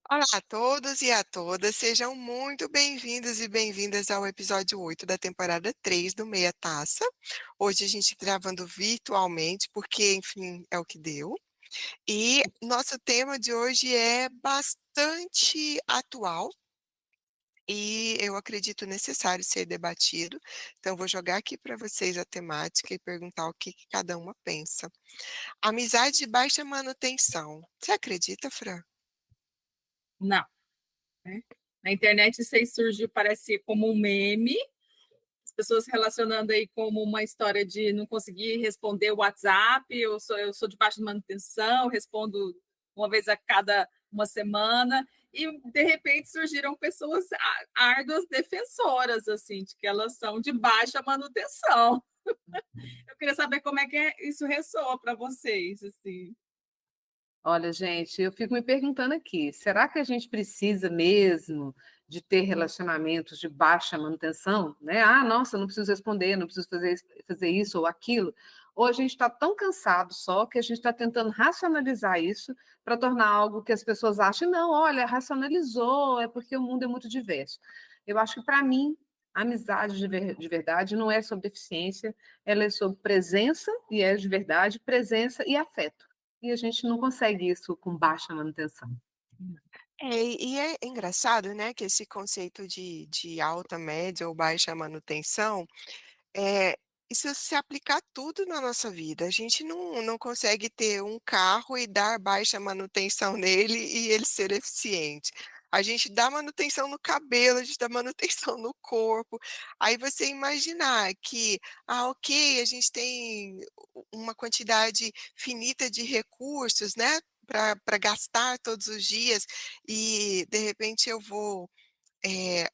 Olá a todos e a todas, sejam muito bem-vindos e bem-vindas ao episódio 8 da temporada 3 do Meia Taça. Hoje a gente gravando virtualmente, porque, enfim, é o que deu. E nosso tema de hoje é bastante atual e eu acredito necessário ser debatido. Então, vou jogar aqui para vocês a temática e perguntar o que cada uma pensa. Amizade de baixa manutenção. Você acredita, Fran? Não, né. Na internet isso aí surgiu, parece como um meme, as pessoas relacionando aí como uma história de não conseguir responder o WhatsApp, eu sou de baixa manutenção, respondo uma vez a cada uma semana, e de repente surgiram pessoas árduas defensoras, assim, de que elas são de baixa manutenção. Eu queria saber como é que isso ressoa para vocês, assim. Olha, gente, eu fico me perguntando aqui, será que a gente precisa mesmo de ter relacionamentos de baixa manutenção, né? Ah, nossa, não preciso responder, não preciso fazer isso ou aquilo. Ou a gente está tão cansado só que a gente está tentando racionalizar isso para tornar algo que as pessoas acham, não, olha, racionalizou, é porque o mundo é muito diverso. Eu acho que, para mim, a amizade de verdade não é sobre eficiência, ela é sobre presença, e é de verdade, presença e afeto. E a gente não consegue isso com baixa manutenção. E é engraçado, né, que esse conceito de alta, média ou baixa manutenção, é isso se aplica a tudo na nossa vida. A gente não consegue ter um carro e dar baixa manutenção nele e ele ser eficiente. A gente dá manutenção no cabelo, a gente dá manutenção no corpo. Aí você imaginar que, ok, a gente tem uma quantidade finita de recursos, né, para gastar todos os dias e, de repente, eu vou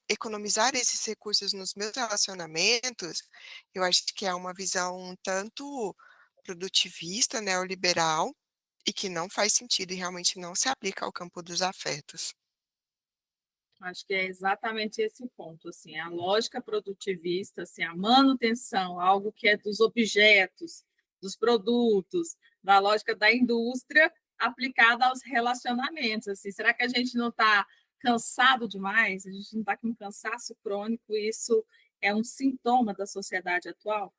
economizar esses recursos nos meus relacionamentos, eu acho que é uma visão um tanto produtivista, neoliberal, e que não faz sentido e realmente não se aplica ao campo dos afetos. Acho que é exatamente esse o ponto, assim, a lógica produtivista, assim, a manutenção, algo que é dos objetos, dos produtos, da lógica da indústria aplicada aos relacionamentos, assim, será que a gente não está cansado demais? A gente não está com um cansaço crônico e isso é um sintoma da sociedade atual,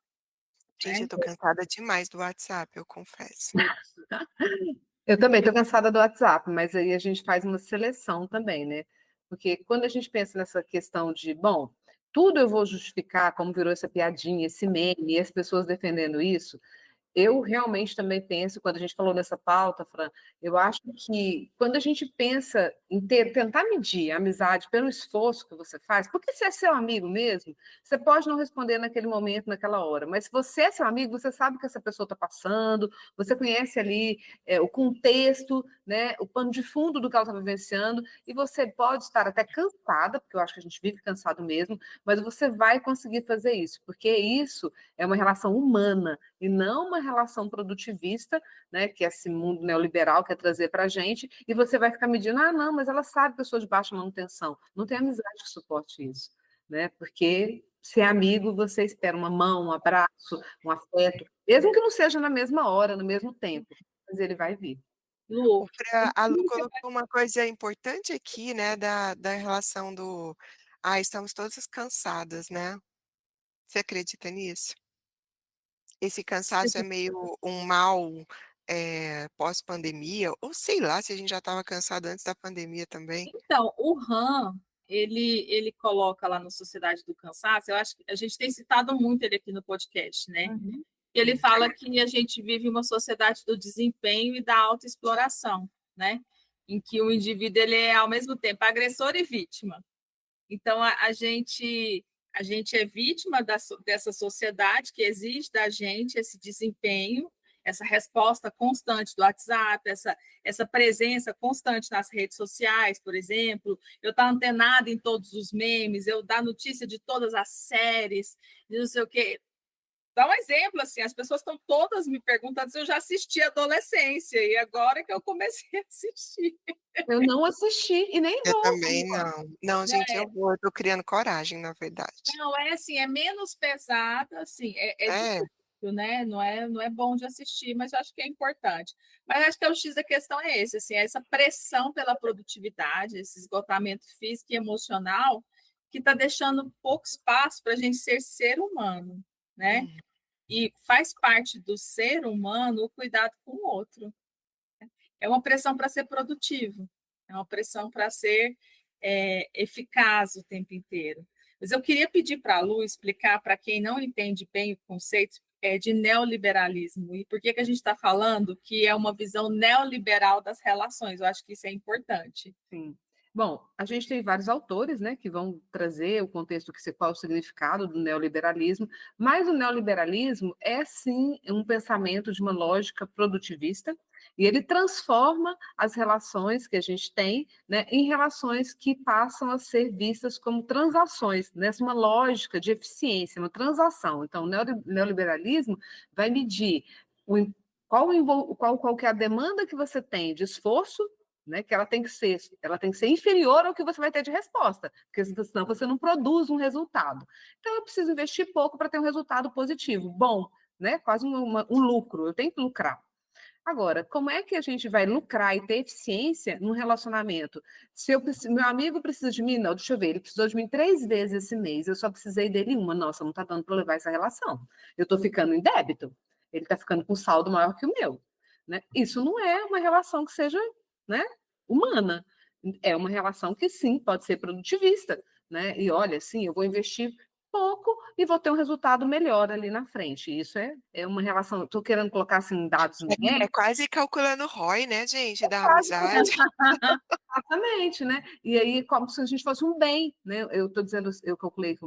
Gente, eu né? estou cansada demais do WhatsApp, eu confesso. Eu também estou cansada do WhatsApp, mas aí a gente faz uma seleção também, né? Porque quando a gente pensa nessa questão de, bom, tudo eu vou justificar, como virou essa piadinha, esse meme, e as pessoas defendendo isso, eu realmente também penso, quando a gente falou nessa pauta, Fran, eu acho que quando a gente pensa em tentar medir a amizade pelo esforço que você faz, porque se é seu amigo mesmo, você pode não responder naquele momento, naquela hora, mas se você é seu amigo, você sabe o que essa pessoa está passando, você conhece ali o contexto, né, o pano de fundo do que ela está vivenciando, e você pode estar até cansada, porque eu acho que a gente vive cansado mesmo, mas você vai conseguir fazer isso, porque isso é uma relação humana, e não uma relação produtivista, né, que esse mundo neoliberal quer trazer para a gente, e você vai ficar medindo, ah, não, mas ela sabe que eu sou de baixa manutenção. Não tem amizade que suporte isso, né? Porque se é amigo, você espera uma mão, um abraço, um afeto, mesmo que não seja na mesma hora, no mesmo tempo, mas ele vai vir. Lu, A Lu colocou uma coisa importante aqui, né, da relação do: "Ah, estamos todos cansadas", né. Você acredita nisso? Esse cansaço é meio um mal, pós-pandemia, ou sei lá se a gente já estava cansado antes da pandemia também. então, o Han, ele coloca lá no Sociedade do Cansaço, eu acho que a gente tem citado muito ele aqui no podcast, né. Uhum. Ele fala que a gente vive uma sociedade do desempenho e da autoexploração, né, em que o indivíduo ele é, ao mesmo tempo, agressor e vítima. Então a gente é vítima dessa sociedade que exige da gente esse desempenho, essa resposta constante do WhatsApp, essa presença constante nas redes sociais, por exemplo, eu estar antenada em todos os memes, eu dar notícia de todas as séries, de não sei o quê. Dá um exemplo, assim, as pessoas estão todas me perguntando se eu já assisti Adolescência, e agora que eu comecei a assistir. Eu não assisti e nem Eu vou. também não. Não, gente, eu vou, eu tô criando coragem, na verdade. Não, é assim, é menos pesado, assim, é É, difícil. né, não é bom de assistir, mas eu acho que é importante. Mas acho que o X da questão é esse, assim, essa pressão pela produtividade, esse esgotamento físico e emocional, que está deixando pouco espaço para a gente ser humano, né? Hum. E faz parte do ser humano o cuidado com o outro. É uma pressão para ser produtivo, é uma pressão para ser eficaz o tempo inteiro. Mas eu queria pedir para a Lu explicar para quem não entende bem o conceito de neoliberalismo e por que a gente está falando que é uma visão neoliberal das relações. Eu acho que isso é importante. Sim. Bom, a gente tem vários autores, né, que vão trazer o contexto qual é o significado do neoliberalismo, mas o neoliberalismo é sim um pensamento de uma lógica produtivista e ele transforma as relações que a gente tem, né, em relações que passam a ser vistas como transações, nessa uma lógica de eficiência, uma transação. Então, o neoliberalismo vai medir qual que é a demanda que você tem de esforço, né, que ela tem que ser inferior ao que você vai ter de resposta, porque senão você não produz um resultado. Então eu preciso investir pouco para ter um resultado positivo, bom, né, quase um lucro, eu tenho que lucrar. Agora, como é que a gente vai lucrar e ter eficiência num relacionamento? Se meu amigo precisa de mim, não, deixa eu ver, ele precisou de mim 3 vezes esse mês, eu só precisei dele uma, nossa, não está dando para levar essa relação. Eu estou ficando em débito, ele está ficando com saldo maior que o meu. Né? Isso não é uma relação que seja, né, humana. É uma relação que sim, pode ser produtivista. Né? E olha, sim, eu vou investir pouco e vou ter um resultado melhor ali na frente. Isso é uma relação. Estou querendo colocar assim, dados É numéricos. quase calculando o ROI, né, gente, da amizade. Exatamente, né? E aí, como se a gente fosse um bem, né? Eu estou dizendo, eu calculei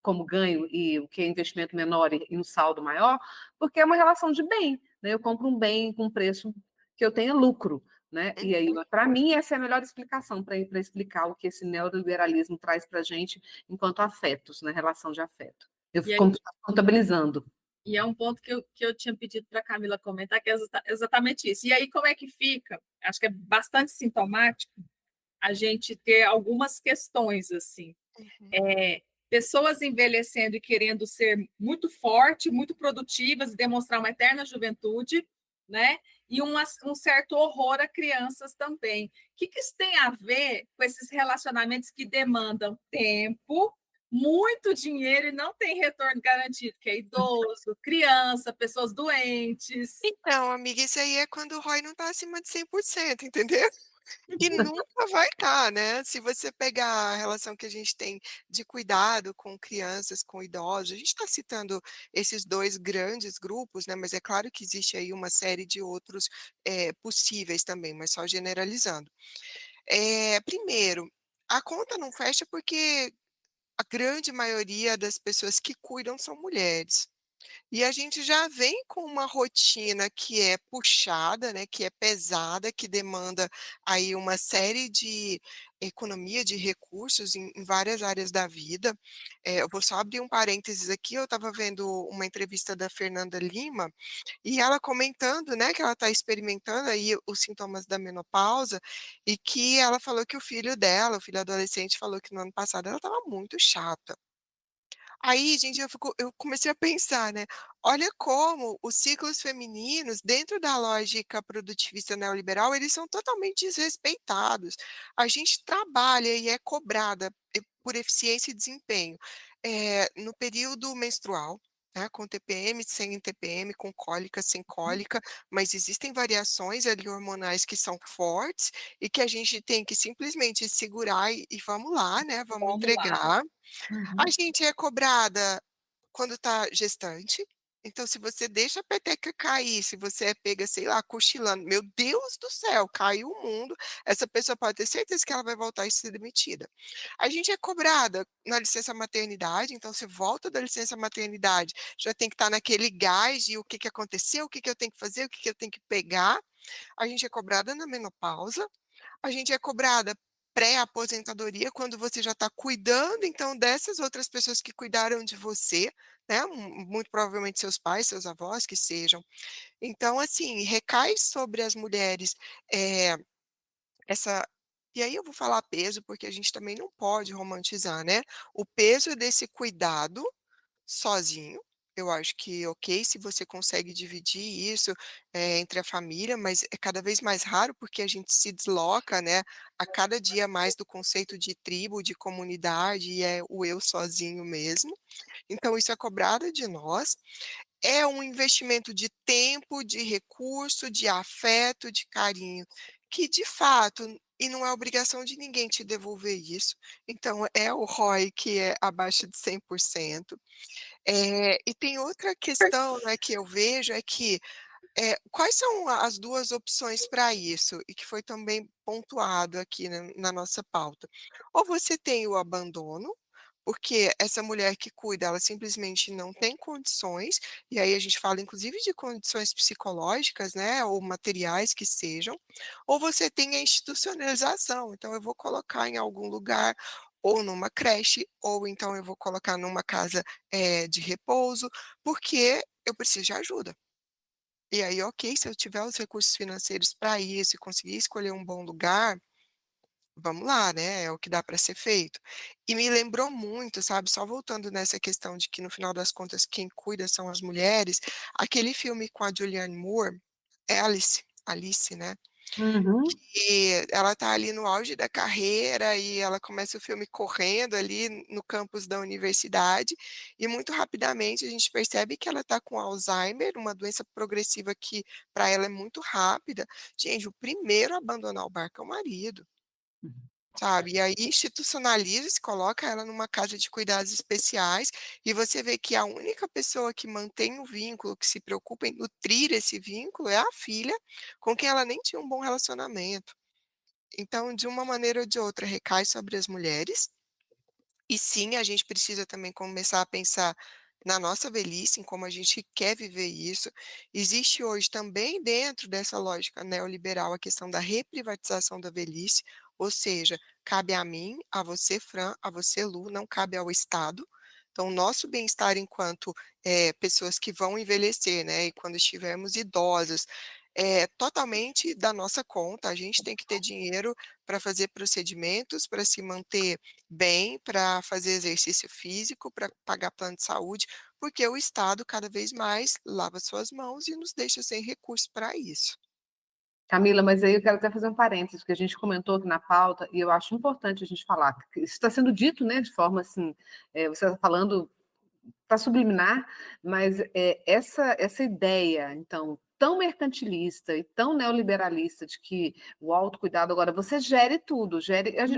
como ganho e o que é investimento menor e um saldo maior, porque é uma relação de bem, né? Eu compro um bem com preço que eu tenha lucro, né? E aí, Uhum. para mim, essa é a melhor explicação para explicar o que esse neoliberalismo traz para a gente enquanto afetos, né? Relação de afeto. Eu E, fico contabilizando. e é um ponto que eu tinha pedido para a Camila comentar, que é exatamente isso. E aí, como é que fica? Acho que é bastante sintomático a gente ter algumas questões assim. Uhum. Pessoas envelhecendo e querendo ser muito forte, muito produtivas e demonstrar uma eterna juventude, né? E um certo horror a crianças também. O que isso tem a ver com esses relacionamentos que demandam tempo, muito dinheiro e não tem retorno garantido, que é idoso, criança, pessoas doentes? Então, amiga, isso aí é quando o ROI não está acima de 100%, entendeu? E nunca vai estar, né? Se você pegar a relação que a gente tem de cuidado com crianças, com idosos, a gente está citando esses dois grandes grupos, né? Mas é claro que existe aí uma série de outros possíveis também, mas só generalizando. Primeiro, a conta não fecha porque a grande maioria das pessoas que cuidam são mulheres. E a gente já vem com uma rotina que é puxada, né, que é pesada, que demanda aí uma série de economia de recursos em várias áreas da vida. Eu vou só abrir um parênteses aqui, eu estava vendo uma entrevista da Fernanda Lima, e ela comentando, né, que ela está experimentando aí os sintomas da menopausa, e que ela falou que o filho dela, o filho adolescente, falou que no ano passado ela estava muito chata. Aí, gente, eu comecei a pensar, né, olha como os ciclos femininos, dentro da lógica produtivista neoliberal, eles são totalmente desrespeitados. A gente trabalha e é cobrada por eficiência e desempenho, no período menstrual, né, com TPM, sem TPM, com cólica, sem cólica, mas existem variações ali hormonais que são fortes e que a gente tem que simplesmente segurar e vamos lá, né, vamos Vamos lá. entregar. A Uhum. gente é cobrada quando está gestante, então se você deixa a peteca cair, se você é pega, sei lá, cochilando, meu Deus do céu, caiu o mundo, essa pessoa pode ter certeza que ela vai voltar e ser demitida. A gente é cobrada na licença maternidade, então você volta da licença maternidade, já tem que estar naquele gás de o que que aconteceu, o que que eu tenho que fazer, o que que eu tenho que pegar. A gente é cobrada na menopausa, a gente é cobrada pré-aposentadoria, quando você já está cuidando, então, dessas outras pessoas que cuidaram de você, né? Muito provavelmente seus pais, seus avós, que sejam. Então, assim, recai sobre as mulheres eh, essa. E aí eu vou falar peso, porque a gente também não pode romantizar, né? O peso desse cuidado sozinho. eu acho que ok, se você consegue dividir isso, entre a família, mas é cada vez mais raro, porque a gente se desloca, né, a cada dia mais do conceito de tribo, de comunidade, e é o eu sozinho mesmo. Então isso é cobrado de nós. É um investimento de tempo, de recurso, de afeto, de carinho, que de fato e não é obrigação de ninguém te devolver isso, então é o ROI que é abaixo de 100%. E tem outra questão, né, que eu vejo, é que quais são as 2 opções para isso? E que foi também pontuado aqui na nossa pauta. Ou você tem o abandono, porque essa mulher que cuida, ela simplesmente não tem condições, e aí a gente fala inclusive de condições psicológicas, né, ou materiais que sejam, ou você tem a institucionalização, então eu vou colocar em algum lugar, ou numa creche, ou então eu vou colocar numa casa, de repouso, porque eu preciso de ajuda. E aí, ok, se eu tiver os recursos financeiros para isso e conseguir escolher um bom lugar, vamos lá, né, é o que dá para ser feito. E me lembrou muito, sabe, só voltando nessa questão de que no final das contas quem cuida são as mulheres, aquele filme com a Julianne Moore, é Alice, né? Uhum. E ela tá ali no auge da carreira e ela começa o filme correndo ali no campus da universidade, e muito rapidamente a gente percebe que ela tá com Alzheimer, uma doença progressiva que para ela é muito rápida. Gente, o primeiro a abandonar o barco é o marido. Sabe, e aí institucionaliza, se coloca ela numa casa de cuidados especiais, e você vê que a única pessoa que mantém o vínculo, que se preocupa em nutrir esse vínculo, é a filha, com quem ela nem tinha um bom relacionamento. Então, de uma maneira ou de outra, recai sobre as mulheres, e sim, a gente precisa também começar a pensar na nossa velhice, em como a gente quer viver isso. Existe hoje também dentro dessa lógica neoliberal a questão da reprivatização da velhice, ou seja, cabe a mim, a você, Fran, a você, Lu, não cabe ao Estado. Então, o nosso bem-estar enquanto pessoas que vão envelhecer, né, e quando estivermos idosas, é totalmente da nossa conta. A gente tem que ter dinheiro para fazer procedimentos, para se manter bem, para fazer exercício físico, para pagar plano de saúde, porque o Estado cada vez mais lava suas mãos e nos deixa sem recurso para isso. Camila, mas aí eu quero até fazer um parênteses, que a gente comentou aqui na pauta, e eu acho importante a gente falar, que isso está sendo dito, né, de forma assim, você está falando para subliminar, mas essa ideia, então, tão mercantilista e tão neoliberalista de que o autocuidado agora você gere tudo,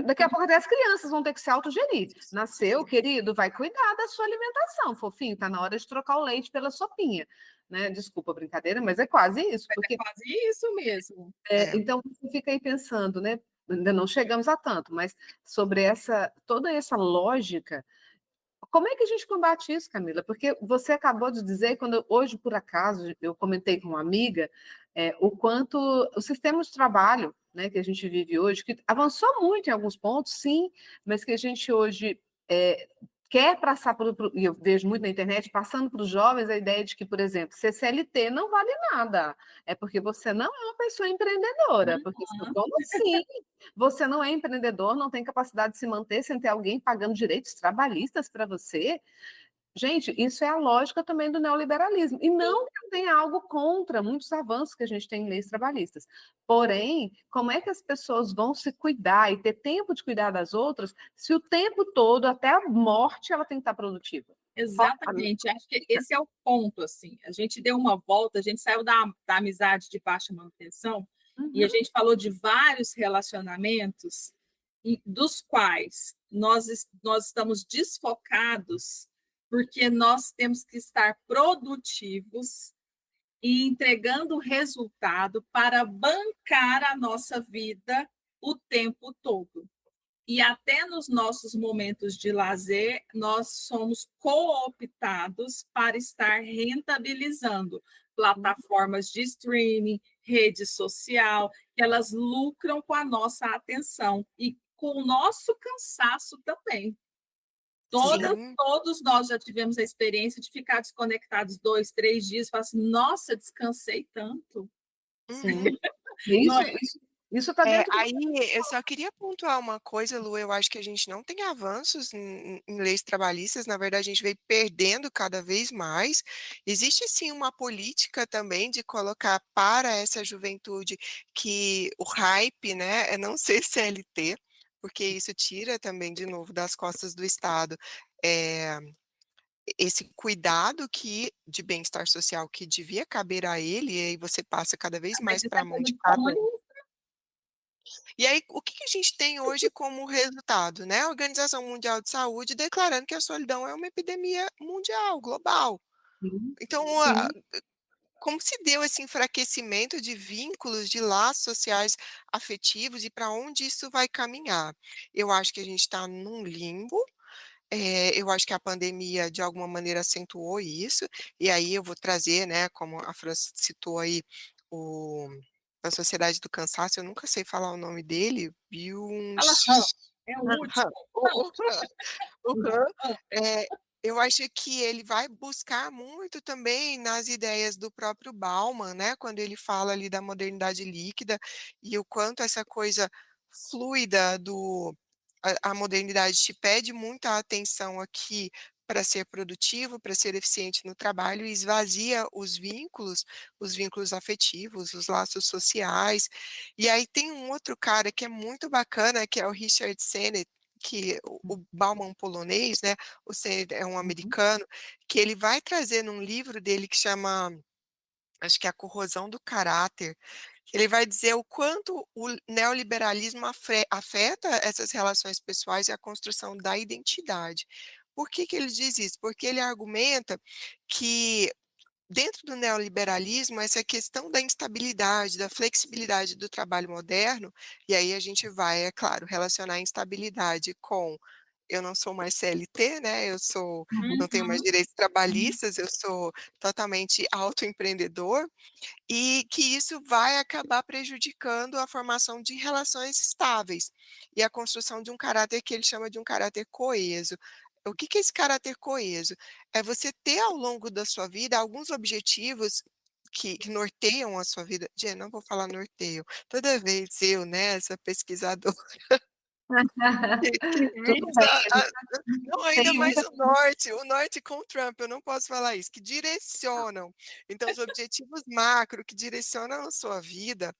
daqui a pouco até as crianças vão ter que se autogerir. Nasceu, Sim. querido, vai cuidar da sua alimentação, fofinho, tá na hora de trocar o leite pela sopinha, né? Desculpa a brincadeira, mas é quase isso, É porque quase isso mesmo. É. então você fica aí pensando, né? Ainda não chegamos a tanto, mas sobre toda essa lógica, como é que a gente combate isso, Camila? Porque você acabou de dizer, hoje, por acaso, eu comentei com uma amiga, o quanto o sistema de trabalho, né, que a gente vive hoje, que avançou muito em alguns pontos, sim, mas que a gente hoje é, quer passar e eu vejo muito na internet, passando para os jovens a ideia de que, por exemplo, ser CLT não vale nada, é porque você não é uma pessoa empreendedora, porque Uhum. como assim? Você não é empreendedor, não tem capacidade de se manter sem ter alguém pagando direitos trabalhistas para você. Gente, isso é a lógica também do neoliberalismo. E não que eu tenha algo contra muitos avanços que a gente tem em leis trabalhistas. Porém, como é que as pessoas vão se cuidar e ter tempo de cuidar das outras se o tempo todo, até a morte, ela tem que estar produtiva? Exatamente, acho que esse é o ponto, assim. A gente deu uma volta, a gente saiu da amizade de baixa manutenção e a Uhum. gente falou de vários relacionamentos dos quais nós estamos desfocados porque nós temos que estar produtivos e entregando resultado para bancar a nossa vida o tempo todo. E até nos nossos momentos de lazer, nós somos cooptados para estar rentabilizando plataformas de streaming, rede social, que elas lucram com a nossa atenção e com o nosso cansaço também. Sim. Todos nós já tivemos a experiência de ficar desconectados 2, 3 dias, e falar assim, nossa, descansei tanto. Sim. Não Isso, é? isso, Isso está dentro do... Aí eu só queria pontuar uma coisa, Lu, eu acho que a gente não tem avanços em leis trabalhistas, na verdade a gente vem perdendo cada vez mais. Existe sim uma política também de colocar para essa juventude que o hype, né, é não ser CLT, porque isso tira também de novo das costas do Estado. eh, Esse cuidado que de bem-estar social que devia caber a ele, e aí você passa cada vez Mas mais isso para é a mão coisa de de cada. comunista. E aí, o que que a gente tem hoje como resultado, né? A Organização Mundial de Saúde declarando que a solidão é uma epidemia mundial, global. Sim, Então, sim. como se deu esse enfraquecimento de vínculos, de laços sociais afetivos e para onde isso vai caminhar? Eu acho que a gente está num limbo. Eu acho que a pandemia, de alguma maneira, acentuou isso, e aí eu vou trazer, né, como a Fran citou aí, o a Sociedade do Cansaço, eu nunca sei falar o nome dele, Fala Hã, é o último. o o Han, Hã. eh, eu acho que ele vai buscar muito também nas ideias do próprio Bauman, né, quando ele fala ali da modernidade líquida, e o quanto essa coisa fluida do a modernidade te pede muita atenção aqui para ser produtivo, para ser eficiente no trabalho, e esvazia os vínculos afetivos, os laços sociais. E aí tem um outro cara que é muito bacana, que é o Richard Sennett, que o Bauman polonês, né, o Sennett é um Uhum, americano, que ele vai trazer num livro dele que chama, acho que é A Corrosão do Caráter, ele vai dizer o quanto o neoliberalismo afeta essas relações pessoais e a construção da identidade. Por que que ele diz isso? Porque ele argumenta que dentro do neoliberalismo, essa questão da instabilidade, da flexibilidade do trabalho moderno, e aí a gente vai, é claro, relacionar a instabilidade com eu não sou mais CLT, né? Não tenho mais Uhum, direitos uhum, trabalhistas, eu sou totalmente autoempreendedor, e que isso vai acabar prejudicando a formação de relações estáveis e a construção de um caráter que ele chama de um caráter coeso. O que que é esse caráter coeso? É você ter ao longo da sua vida alguns objetivos que norteiam a sua vida. Gente, não vou falar norteio. Toda vez eu, né, essa pesquisadora que tudo visa bem, a gente não, ainda tem mais muita... o norte com o Trump, eu não posso falar isso, que direcionam. Então, os objetivos macro que direcionam a sua vida,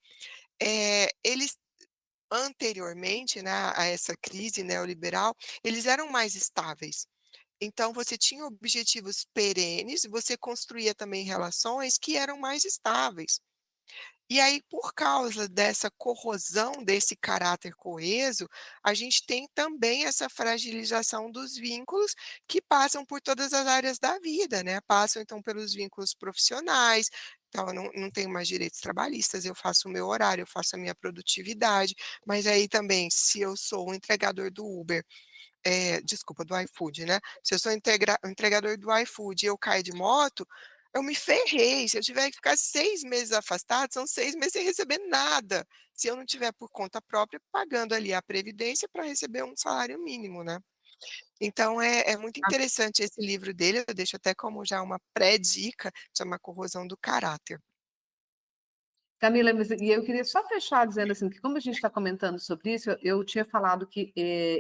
eles anteriormente, né, a essa crise neoliberal, eles eram mais estáveis. Então, você tinha objetivos perenes, você construía também relações que eram mais estáveis. E aí, por causa dessa corrosão desse caráter coeso, a gente tem também essa fragilização dos vínculos que passam por todas as áreas da vida, né? Passam então pelos vínculos profissionais. Então, eu não tenho mais direitos trabalhistas, eu faço o meu horário, eu faço a minha produtividade, mas aí também, se eu sou um entregador do Uber, desculpa, do iFood, né? Se eu sou entregador do iFood e eu caio de moto, eu me ferrei. Se eu tiver que ficar 6 meses afastado, são 6 meses sem receber nada. Se eu não tiver por conta própria, pagando ali a previdência para receber um salário mínimo, né? Então é muito interessante esse livro dele, eu deixo até como já uma pré-dica, chama Corrosão do Caráter. Camila, e eu queria só fechar dizendo assim, que como a gente está comentando sobre isso, eu tinha falado que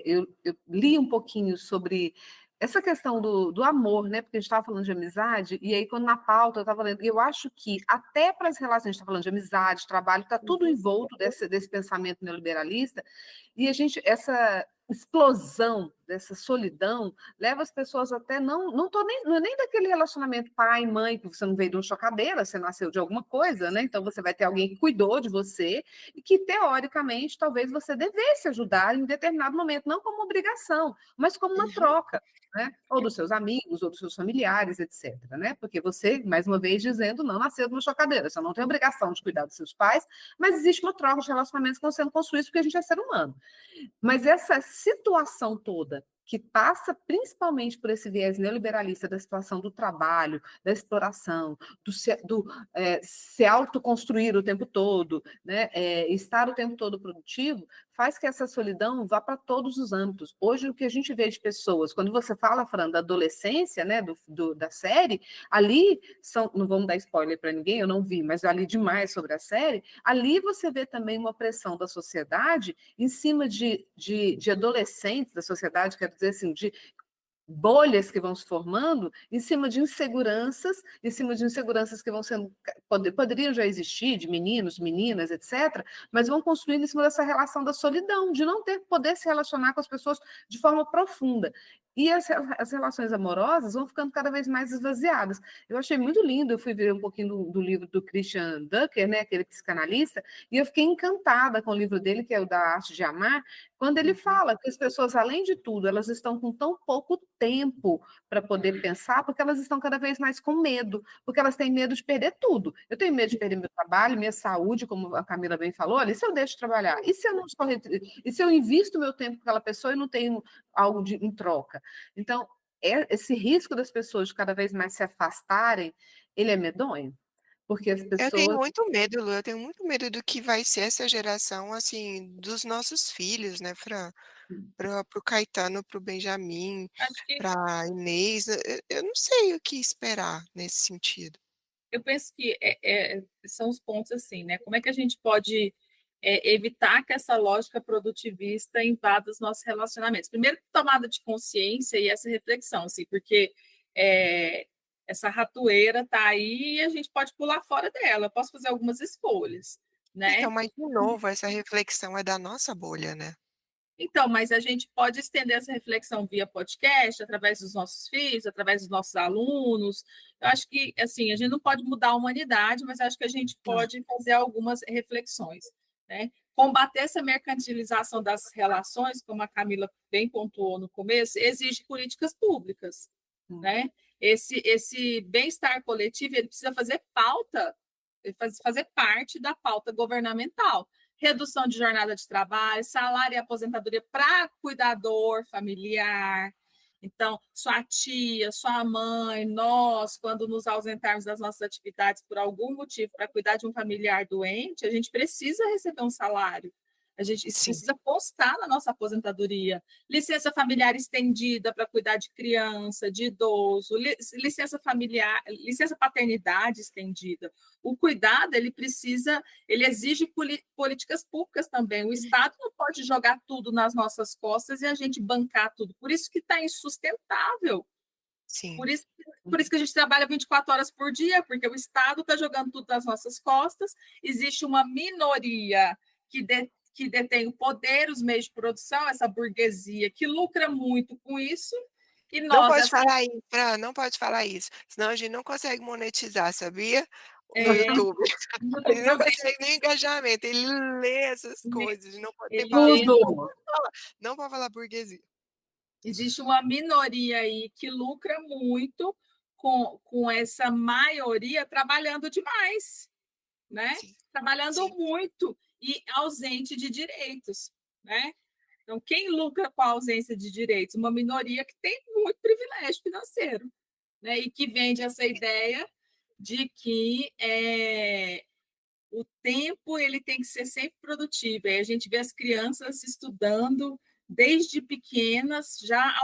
eu li um pouquinho sobre essa questão do amor, né? Porque a gente estava falando de amizade, e aí quando na pauta eu estava lendo, eu acho que até para as relações, a gente está falando de amizade, trabalho, está tudo Uhum. envolto desse pensamento neoliberalista, e a gente, essa explosão dessa solidão leva as pessoas até não é nem daquele relacionamento pai mãe que você não veio de um chocadeira, você nasceu de alguma coisa, né? Então você vai ter alguém que cuidou de você e que teoricamente talvez você devesse ajudar em determinado momento, não como obrigação, mas como uma Uhum. troca. Né? Ou dos seus amigos, ou dos seus familiares, etc. Né? Porque você, mais uma vez, dizendo, não nasceu de uma chocadeira, você não tem obrigação de cuidar dos seus pais, mas existe uma troca de relacionamentos que estão sendo construídos porque a gente é ser humano. Mas essa situação toda, que passa principalmente por esse viés neoliberalista da situação do trabalho, da exploração, se autoconstruir o tempo todo, né, estar o tempo todo produtivo, faz que essa solidão vá para todos os âmbitos. Hoje, o que a gente vê de pessoas, quando você fala, Fran, da adolescência, né, da série, ali são, não vamos dar spoiler para ninguém, eu não vi, mas eu li demais sobre a série, ali você vê também uma pressão da sociedade em cima de adolescentes da sociedade, quero dizer assim, de bolhas que vão se formando em cima de inseguranças que vão sendo, poderiam já existir, de meninos, meninas, etc., mas vão construindo em cima dessa relação da solidão, de não ter poder se relacionar com as pessoas de forma profunda. E as relações amorosas vão ficando cada vez mais esvaziadas. Eu achei muito lindo, eu fui ver um pouquinho do livro do Christian Ducker, né, aquele psicanalista, e eu fiquei encantada com o livro dele, que é o da Arte de Amar, quando ele fala que as pessoas, além de tudo, elas estão com tão pouco tempo para poder pensar, porque elas estão cada vez mais com medo, porque elas têm medo de perder tudo. Eu tenho medo de perder meu trabalho, minha saúde, como a Camila bem falou, olha, e se eu deixo de trabalhar? E se eu não estou, e se eu invisto meu tempo com aquela pessoa e não tenho algo em troca? Então, esse risco das pessoas de cada vez mais se afastarem, ele é medonho, porque as Eu tenho pessoas... muito medo, Lu, eu tenho muito medo do que vai ser essa geração, assim, dos nossos filhos, né, Fran? Para o Caetano, para o Benjamin, Acho que para a Inês, eu não sei o que esperar nesse sentido. eu penso que são os pontos assim, né? Como é que a gente pode evitar que essa lógica produtivista invada os nossos relacionamentos? Primeiro, tomada de consciência e essa reflexão, assim, porque é, essa ratoeira está aí e a gente pode pular fora dela. Eu posso fazer algumas escolhas, Então, né? mas de novo, essa reflexão é da nossa bolha, né? Então, mas a gente pode estender essa reflexão via podcast, através dos nossos filhos, através dos nossos alunos. Eu acho que, assim, a gente não pode mudar a humanidade, mas acho que a gente Não. pode fazer algumas reflexões, né? Combater essa mercantilização das relações, como a Camila bem pontuou no começo, exige políticas públicas, né? Esse bem-estar coletivo, ele precisa fazer pauta, fazer parte da pauta governamental. Redução de jornada de trabalho, salário e aposentadoria para cuidador familiar. Então, sua tia, sua mãe, nós, quando nos ausentarmos das nossas atividades por algum motivo para cuidar de um familiar doente, a gente precisa receber um salário. Isso Sim, precisa constar na nossa aposentadoria. Licença familiar estendida para cuidar de criança, de idoso, licença familiar, licença paternidade estendida. O cuidado, ele exige políticas públicas também. O Estado não pode jogar tudo nas nossas costas e a gente bancar tudo. Por isso que está insustentável. sim. Por isso que a gente trabalha 24 horas por dia, porque o Estado está jogando tudo nas nossas costas. Existe uma minoria que detém o poder, os meios de produção, essa burguesia que lucra muito com isso, e Não nós, pode falar isso, Fran, não pode falar isso, senão a gente não consegue monetizar, sabia? No é, YouTube. A gente não não tem, consegue nem engajamento, ele lê essas coisas, não pode ter ele palavra, lê, Tudo. não pode falar burguesia. existe uma minoria aí que lucra muito com essa maioria trabalhando demais, né? Sim, Trabalhando sim, muito e ausente de direitos, né? Então, quem lucra com a ausência de direitos? Uma minoria que tem muito privilégio financeiro, né? E que vende essa ideia de que o tempo ele tem que ser sempre produtivo. Aí a gente vê as crianças estudando desde pequenas, já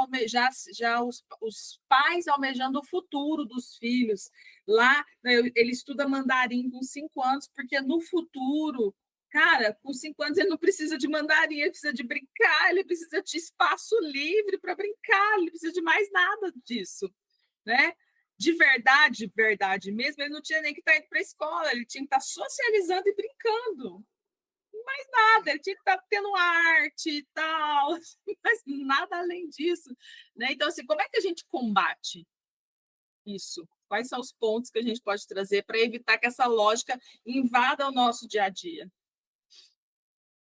os pais almejando o futuro dos filhos. Lá, né, ele estuda mandarim com 5 anos, porque no futuro, cara, com 5 anos ele não precisa de mandarim, ele precisa de brincar, ele precisa de espaço livre para brincar, ele precisa de mais nada disso, né? De verdade mesmo, ele não tinha nem que estar indo para a escola, ele tinha que estar socializando e brincando. Mais nada, ele tinha que estar tendo arte e tal, mas nada além disso. Né? Então, assim, como é que a gente combate isso? Quais são os pontos que a gente pode trazer para evitar que essa lógica invada o nosso dia a dia?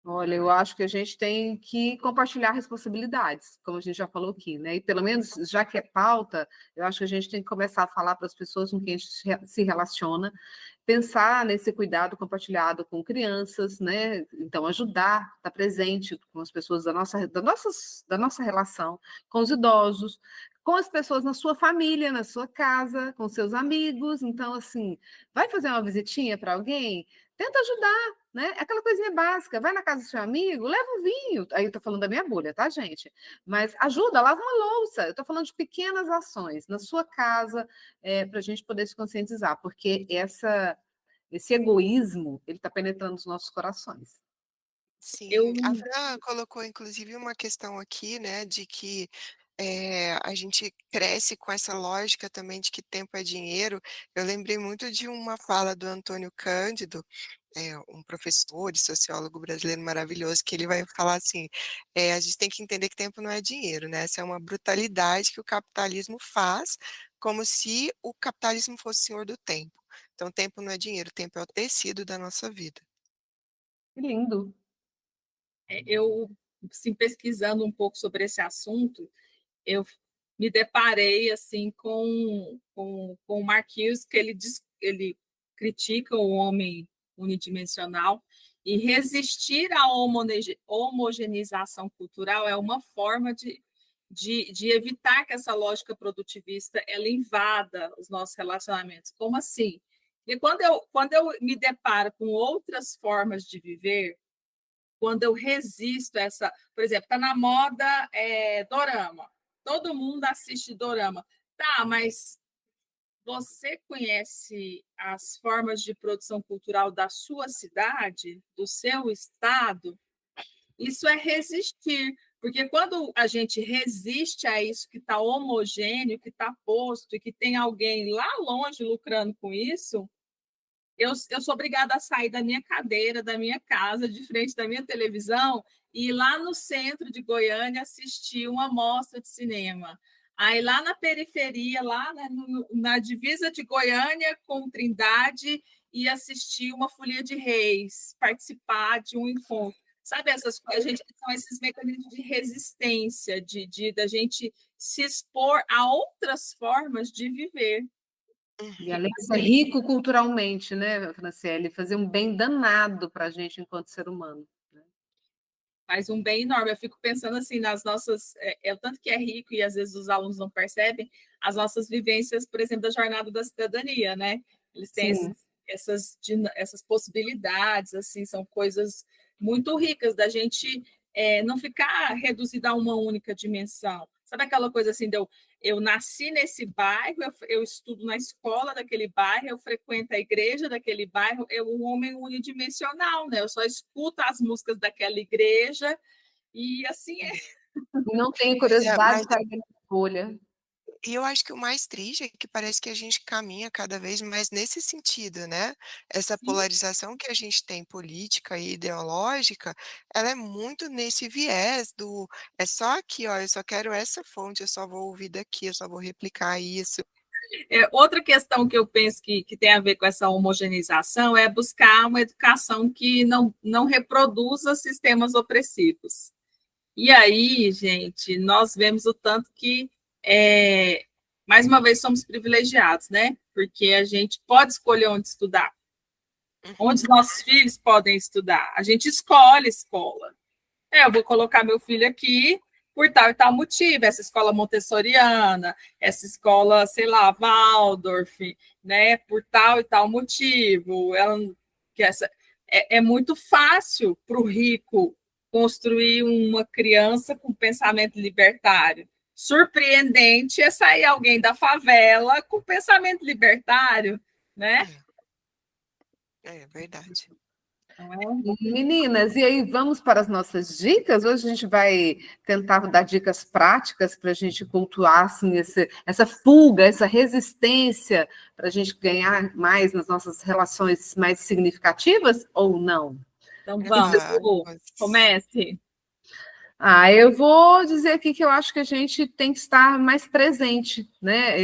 Olha, eu acho que a gente tem que compartilhar responsabilidades, como a gente já falou aqui, né? E pelo menos, já que é pauta, eu acho que a gente tem que começar a falar para as pessoas com quem a gente se relaciona, pensar nesse cuidado compartilhado com crianças, né? Então, ajudar, estar presente com as pessoas da nossa relação, com os idosos, com as pessoas na sua família, na sua casa, com seus amigos. Então, assim, vai fazer uma visitinha para alguém? Tenta ajudar. né? Aquela coisinha básica, vai na casa do seu amigo, leva um vinho. Aí eu estou falando da minha bolha, tá, gente? Mas ajuda, lava uma louça. Eu estou falando de pequenas ações na sua casa, para a gente poder se conscientizar, porque esse egoísmo, ele está penetrando os nossos corações. Sim, Eu, a Fran colocou inclusive uma questão aqui, né, de que, a gente cresce com essa lógica também de que tempo é dinheiro. Eu lembrei muito de uma fala do Antônio Cândido, um professor e sociólogo brasileiro maravilhoso, que ele vai falar assim, a gente tem que entender que tempo não é dinheiro, né, essa é uma brutalidade que o capitalismo faz, como se o capitalismo fosse senhor do tempo. Então tempo não é dinheiro, tempo é o tecido da nossa vida. Que lindo. eu, assim, pesquisando um pouco sobre esse assunto, eu me deparei assim com o Marquinhos, que ele critica o homem unidimensional, e resistir à homogeneização cultural é uma forma de evitar que essa lógica produtivista ela invada os nossos relacionamentos. Como assim? E quando eu me deparo com outras formas de viver, quando eu resisto a essa, por exemplo, está na moda dorama. Todo mundo assiste dorama. Tá, mas você conhece as formas de produção cultural da sua cidade, do seu estado? Isso é resistir, porque quando a gente resiste a isso que está homogêneo, que está posto e que tem alguém lá longe lucrando com isso, eu sou obrigada a sair da minha cadeira, da minha casa, de frente da minha televisão, e ir lá no centro de Goiânia assistir uma mostra de cinema. Aí lá na periferia, lá na divisa de Goiânia com Trindade, e assistir uma folia de reis, participar de um encontro. Sabe, essas coisas, são esses mecanismos de resistência, da gente se expor a outras formas de viver. E Uhum. além de ser rico culturalmente, né, Franciele, fazer um bem danado para a gente enquanto ser humano. Né? Faz um bem enorme. Eu fico pensando assim nas nossas, o tanto que é rico e às vezes os alunos não percebem, as nossas vivências, por exemplo, da jornada da cidadania, né? Eles têm Sim. essas possibilidades, assim, são coisas muito ricas da gente não ficar reduzida a uma única dimensão. Sabe aquela coisa assim, eu nasci nesse bairro, eu estudo na escola daquele bairro, eu frequento a igreja daquele bairro, eu um homem unidimensional, né? Eu só escuto as músicas daquela igreja e assim é. E não tenho Pois é, curiosidade mas de sair da bolha. e eu acho que o mais triste é que parece que a gente caminha cada vez mais nesse sentido, né. Essa Sim, polarização que a gente tem política e ideológica, ela é muito nesse viés do: "É só aqui, ó, eu só quero essa fonte, eu só vou ouvir daqui, eu só vou replicar isso". outra questão que eu penso que tem a ver com essa homogeneização é buscar uma educação que não reproduza sistemas opressivos. E aí, gente, nós vemos o tanto que, mais uma vez, somos privilegiados, né? Porque a gente pode escolher onde estudar, onde os Uhum. nossos filhos podem estudar. A gente escolhe escola. Eu vou colocar meu filho aqui por tal e tal motivo, essa escola montessoriana, essa escola, sei lá, Waldorf, né, por tal e tal motivo. É muito fácil para o rico construir uma criança com pensamento libertário. Surpreendente é sair alguém da favela com pensamento libertário, né? É verdade. Não é um Meninas, e aí vamos para as nossas dicas? Hoje a gente vai tentar dar dicas práticas para a gente cultuar assim, essa fuga, essa resistência, para a gente ganhar mais nas nossas relações mais significativas ou não? Então O que que vocês vamos, Vamos. comece. Eu vou dizer aqui que eu acho que a gente tem que estar mais presente, né?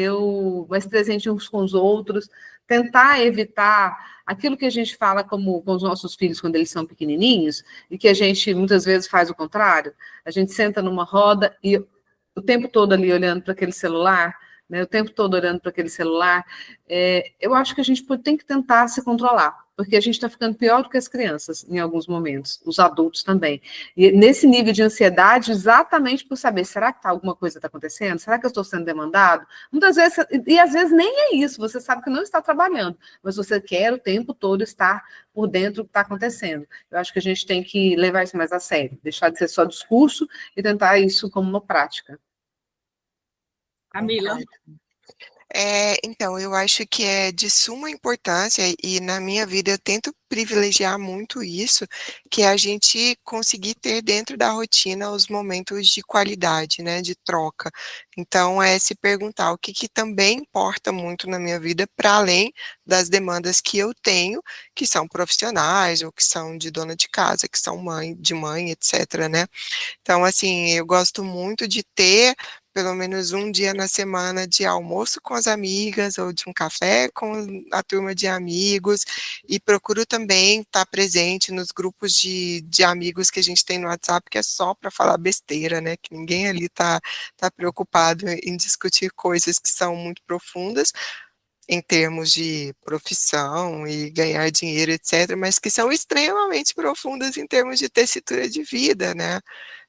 Mais presente uns com os outros, tentar evitar aquilo que a gente fala como com os nossos filhos quando eles são pequenininhos, e que a gente muitas vezes faz o contrário. A gente senta numa roda e o tempo todo ali olhando para aquele celular, né? O tempo todo olhando para aquele celular. Eu acho que a gente tem que tentar se controlar. porque a gente está ficando pior do que as crianças em alguns momentos, os adultos também. E nesse nível de ansiedade, exatamente por saber, será que alguma coisa está acontecendo? Será que eu estou sendo demandado? Muitas vezes, e às vezes nem é isso, você sabe que não está trabalhando, mas você quer o tempo todo estar por dentro do que está acontecendo. Eu acho que a gente tem que levar isso mais a sério, deixar de ser só discurso e tentar isso como uma prática. Camila? Então, eu acho que é de suma importância, e na minha vida eu tento privilegiar muito isso, que é a gente conseguir ter dentro da rotina os momentos de qualidade, né, de troca. Então, é se perguntar o que que também importa muito na minha vida, para além das demandas que eu tenho, que são profissionais, ou que são de dona de casa, que são mãe, etc., né? Então, assim, eu gosto muito de ter pelo menos um dia na semana de almoço com as amigas ou de um café com a turma de amigos, e procuro também estar presente nos grupos de amigos que a gente tem no WhatsApp, que é só para falar besteira, né? Que ninguém ali tá preocupado em discutir coisas que são muito profundas em termos de profissão e ganhar dinheiro, etc., mas que são extremamente profundas em termos de tessitura de vida, né?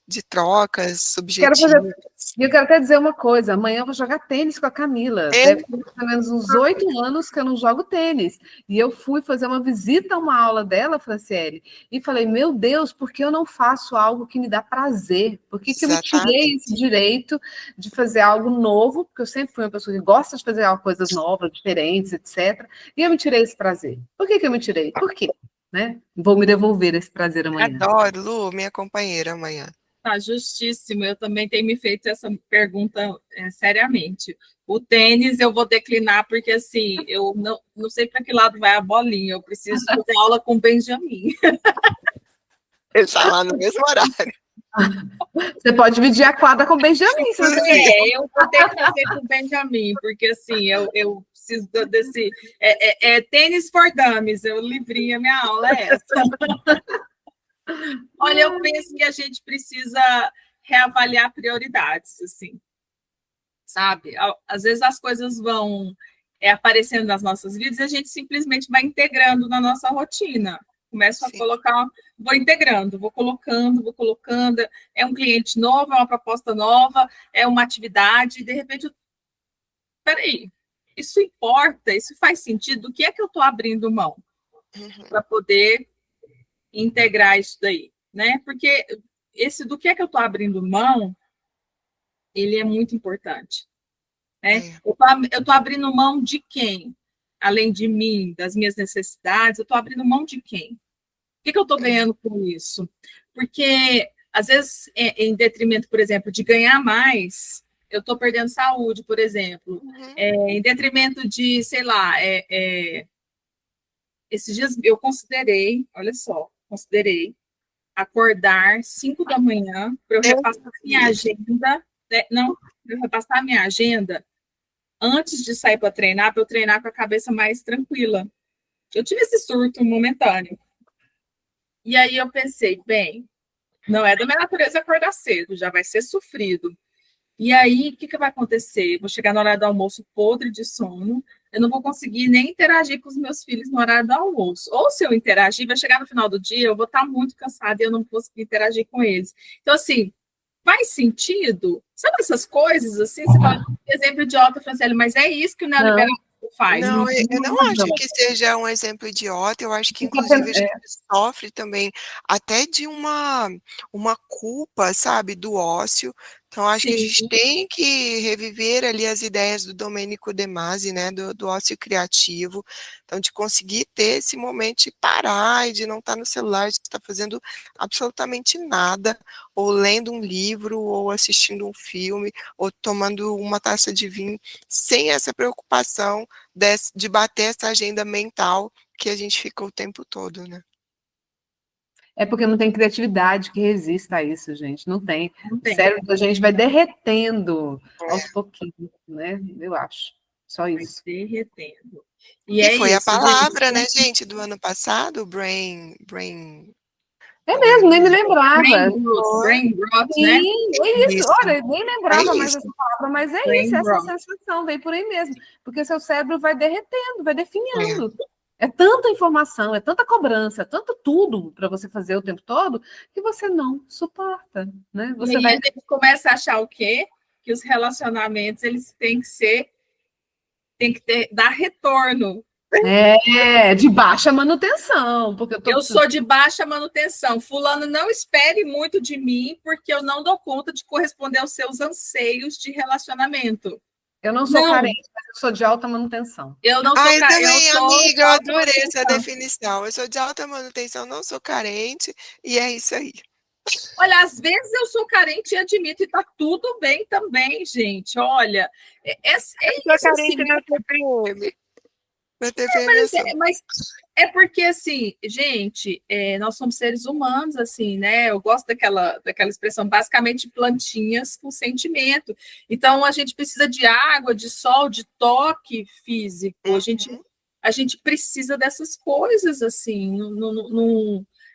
De trocas Quero fazer. subjetivas. E eu quero até dizer uma coisa: amanhã eu vou jogar tênis com a Camila. É, Deve ter pelo menos uns 8 anos que eu não jogo tênis. E eu fui fazer uma visita a uma aula dela, Franciele, e falei: meu Deus, por que eu não faço algo que me dá prazer? Por que eu me tirei esse exatamente. direito de fazer algo novo? Porque eu sempre fui uma pessoa que gosta de fazer coisas novas, diferentes, etc. E eu me tirei esse prazer. Por que eu me tirei? Por quê? Né? Vou me devolver esse prazer amanhã. Adoro, Lu, minha companheira amanhã. Tá justíssimo. Eu também tenho me feito essa pergunta seriamente. O tênis eu vou declinar porque assim, eu não sei para que lado vai a bolinha. Eu preciso fazer aula com o Benjamin. Ele está lá no mesmo horário. Você pode dividir a quadra com o Benjamin, se você quiser. Eu vou ter que fazer com o Benjamin, porque assim, eu preciso desse. Tênis for dummies, eu livrinho, a minha aula é essa. Olha, eu penso que a gente precisa reavaliar prioridades, assim, sabe? Às vezes as coisas vão aparecendo nas nossas vidas e a gente simplesmente vai integrando na nossa rotina. Começo a colocar, vou integrando, vou colocando, é um cliente novo, é uma proposta nova, é uma atividade, e de repente, peraí, isso importa, isso faz sentido, do que é que eu estou abrindo mão para poder integrar isso daí, né? Porque esse do que é que eu estou abrindo mão, ele é muito importante, né? Eu estou abrindo mão de quem? Além de mim, das minhas necessidades, eu estou abrindo mão de quem? O que eu estou ganhando com isso? Porque, às vezes, em detrimento, por exemplo, de ganhar mais, eu estou perdendo saúde, por exemplo. Em detrimento de, sei lá, esses dias eu considerei, olha só, acordar 5 da manhã para eu repassar minha agenda, não, para eu repassar minha agenda antes de sair para treinar, para eu treinar com a cabeça mais tranquila. Eu tive esse surto momentâneo. E aí eu pensei, bem, não é da minha natureza acordar cedo, já vai ser sofrido. E aí, o que vai acontecer? Eu vou chegar na hora do almoço podre de sono, eu não vou conseguir nem interagir com os meus filhos no horário do almoço. Ou se eu interagir, vai chegar no final do dia, eu vou estar muito cansada e eu não vou conseguir interagir com eles. Então, assim, faz sentido? Sabe essas coisas, assim? Você fala, exemplo idiota, Franciele, mas é isso que o neoliberalismo faz. Não, eu não acho que seja um exemplo idiota, eu acho que, inclusive, a gente sofre também até de uma culpa, sabe, do ócio. Então, acho que a gente tem que reviver ali as ideias do Domenico De Masi, né, do ócio criativo. Então, de conseguir ter esse momento de parar e de não estar no celular, de estar fazendo absolutamente nada, ou lendo um livro, ou assistindo um filme, ou tomando uma taça de vinho, sem essa preocupação de bater essa agenda mental que a gente fica o tempo todo, né? É porque não tem criatividade que resista a isso, gente. Não tem. O cérebro da gente vai derretendo aos pouquinhos, né? Eu acho. Só isso. Vai derretendo. E foi a palavra, né, gente, do ano passado, brain... É mesmo, nem me lembrava. Brain rot, né? É isso. Olha, nem lembrava mais essa palavra, mas é isso, essa sensação, vem por aí mesmo. Porque seu cérebro vai derretendo, vai definhando. É tanta informação, é tanta cobrança, é tanto tudo para você fazer o tempo todo, que você não suporta, né? E Você aí vai... a gente começa a achar o quê? Que os relacionamentos, eles têm que dar retorno. De baixa manutenção, porque eu tô Eu precisando... sou de baixa manutenção. Fulano, não espere muito de mim, porque eu não dou conta de corresponder aos seus anseios de relacionamento. Eu não sou Não, carente, mas eu sou de alta manutenção. eu não Ah, sou, eu eu também, sou amiga, de eu alta adorei essa manutenção. definição. Eu sou de alta manutenção, não sou carente, e é isso aí. Olha, às vezes eu sou carente e admito, e tá tudo bem também, gente. Olha, é Eu sou isso assim. carente na TPM. Na TPM eu sou. Mas é porque, assim, gente, nós somos seres humanos, assim, né? Eu gosto daquela expressão, basicamente plantinhas com sentimento. Então, a gente precisa de água, de sol, de toque físico. Uhum, A gente precisa dessas coisas, assim.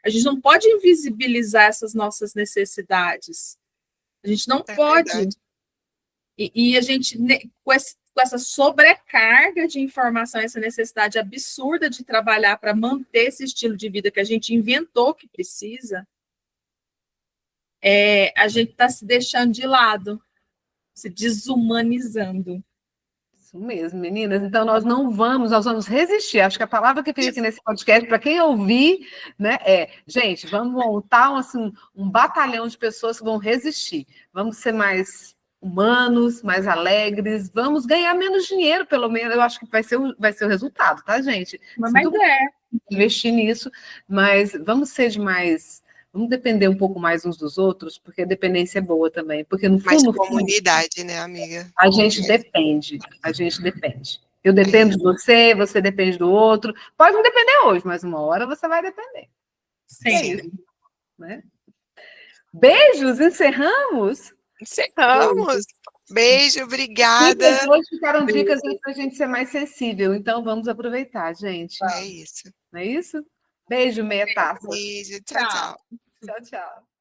A gente não pode invisibilizar essas nossas necessidades. A gente não é pode. verdade. E a gente, com essa sobrecarga de informação, essa necessidade absurda de trabalhar para manter esse estilo de vida que a gente inventou que precisa, a gente está se deixando de lado, se desumanizando. Isso mesmo, meninas. Então, nós vamos resistir. Acho que a palavra que fica aqui nesse podcast, para quem ouvir, né, gente, vamos montar um batalhão de pessoas que vão resistir. Vamos ser mais humanos, mais alegres, vamos ganhar menos dinheiro, pelo menos. Eu acho que vai ser o resultado, tá, gente? Mas Sinto investir nisso, mas vamos ser de mais. Vamos depender um pouco mais uns dos outros, porque a dependência é boa também. Porque no Mais fundo, comunidade, né, amiga? a gente depende, a gente depende. Eu É dependo isso. de você, você depende do outro. Pode não depender hoje, mas uma hora você vai depender. É sempre. isso, né? Beijos, encerramos? Encerramos. Beijo, Dicas obrigada. hoje ficaram Beijo. dicas para a gente ser mais sensível, então vamos aproveitar, gente. É isso. Não é isso? Beijo, meia taça. Beijo. Tchau, Tchau. tchau. Tchau, tchau.